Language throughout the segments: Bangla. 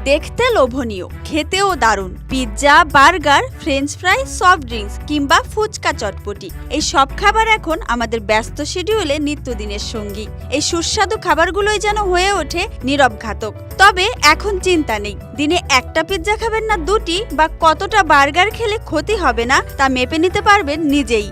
দেখতে লোভনীয়, খেতেও দারুণ। Pizza, burger, French fry, soft drinks কিংবা ফুচকা, চটপটি, এই সব খাবার এখন আমাদের ব্যস্ত শিডিউলে নিত্যদিনের সঙ্গী। এই সুস্বাদু খাবারগুলোই যেন হয়ে ওঠে নীরব ঘাতক। তবে এখন চিন্তা নেই, দিনে একটা পিৎজা খাবেন না দুটি, বা কতটা বার্গার খেলে ক্ষতি হবে না তা মেপে নিতে পারবেন নিজেই।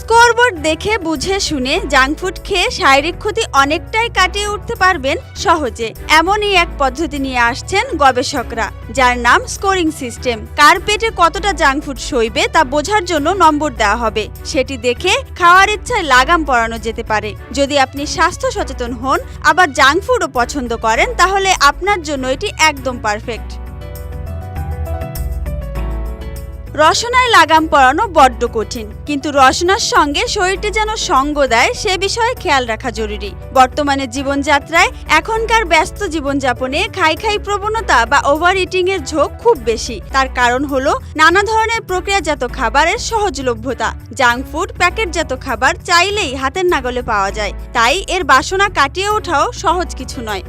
স্কোরবোর্ড দেখে বুঝে শুনে জাঙ্ক ফুড খেয়ে শারীরিক ক্ষতি অনেকটাই কাটিয়ে উঠতে পারবেন সহজে। এমনই এক পদ্ধতি নিয়ে আসছেন গবেষকরা, যার নাম স্কোরিং সিস্টেম। কার পেটে কতটা জাঙ্ক ফুড সইবে তা বোঝার জন্য নম্বর দেওয়া হবে। সেটি দেখে খাওয়ার ইচ্ছায় লাগাম পরানো যেতে পারে। যদি আপনি স্বাস্থ্য সচেতন হন, আবার জাঙ্ক ফুডও পছন্দ করেন, তাহলে আপনার জন্য এটি একদম পারফেক্ট। রসনায় লাগাম পরানো বড্ড কঠিন, কিন্তু রসনার সঙ্গে শরীরটি যেন সঙ্গ দেয় সে বিষয়ে খেয়াল রাখা জরুরি। বর্তমানে জীবনযাত্রায় এখনকার ব্যস্ত জীবনযাপনে খাই প্রবণতা বা ওভার ইটিং এর ঝোঁক খুব বেশি। তার কারণ হলো নানা ধরনের প্রক্রিয়াজাত খাবারের সহজলভ্যতা। জাঙ্ক ফুড, প্যাকেটজাত খাবার চাইলেই হাতের নাগালে পাওয়া যায়, তাই এর বাসনা কাটিয়ে ওঠাও সহজ কিছু নয়।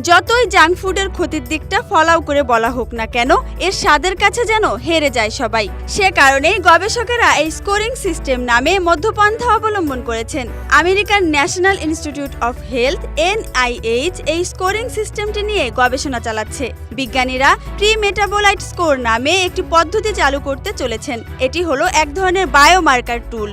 যতই জাঙ্ক ফুডের ক্ষতির দিকটা ফলাও করে বলা হোক না কেন, এর স্বাদের কাছে যেন হেরে যায় সবাই। সে কারণেই গবেষকেরা এই স্কোরিং সিস্টেম নামে মধ্যপন্থা অবলম্বন করেছেন। American national institute of health NIH এই স্কোরিং সিস্টেমটি নিয়ে গবেষণা চালাচ্ছে। বিজ্ঞানীরা প্রি মেটাবোলাইট স্কোর নামে একটি পদ্ধতি চালু করতে চলেছেন। এটি হলো এক ধরনের বায়োমার্কার টুল।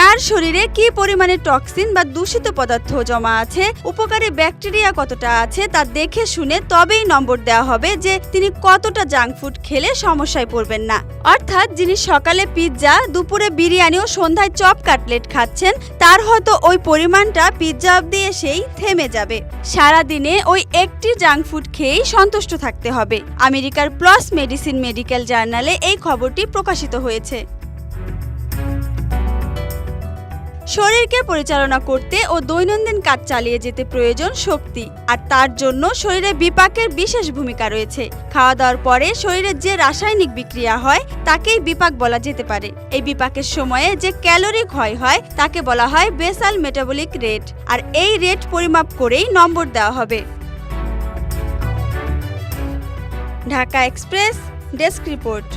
কার শরীরে কি পরিমাণে টক্সিন বা দূষিত পদার্থ জমা আছে, উপকারী ব্যাকটেরিয়া কতটা আছে তা দেখে শুনে তবেই নম্বর দেওয়া হবে যে তিনি কতটা জাঙ্ক ফুড খেলে সমস্যায় পড়বেন না। অর্থাৎ যিনি সকালে পিৎজা, দুপুরে বিরিয়ানি ও সন্ধ্যায় চপ কাটলেট খাচ্ছেন, তার হয়তো ওই পরিমাণটা পিৎজা অবধি এসেই থেমে যাবে। সারাদিনে ওই একটি জাঙ্ক ফুড খেয়েই সন্তুষ্ট থাকতে হবে। আমেরিকার প্লস মেডিসিন মেডিকেল জার্নালে এই খবরটি প্রকাশিত হয়েছে। শরীরকে পরিচালনা করতে ও দৈনন্দিন কাজ চালিয়ে যেতে প্রয়োজন শক্তি, আর তার জন্য শরীরে বিপাকের বিশেষ ভূমিকা রয়েছে। খাওয়া দাওয়ার পরে শরীরে যে রাসায়নিক বিক্রিয়া হয় তাকেই বিপাক বলা যেতে পারে। এই বিপাকের সময়ে যে ক্যালোরি ক্ষয় হয় তাকে বলা হয় বেসাল মেটাবলিক রেট, আর এই রেট পরিমাপ করেই নম্বর দেওয়া হবে। Dhaka express desk report.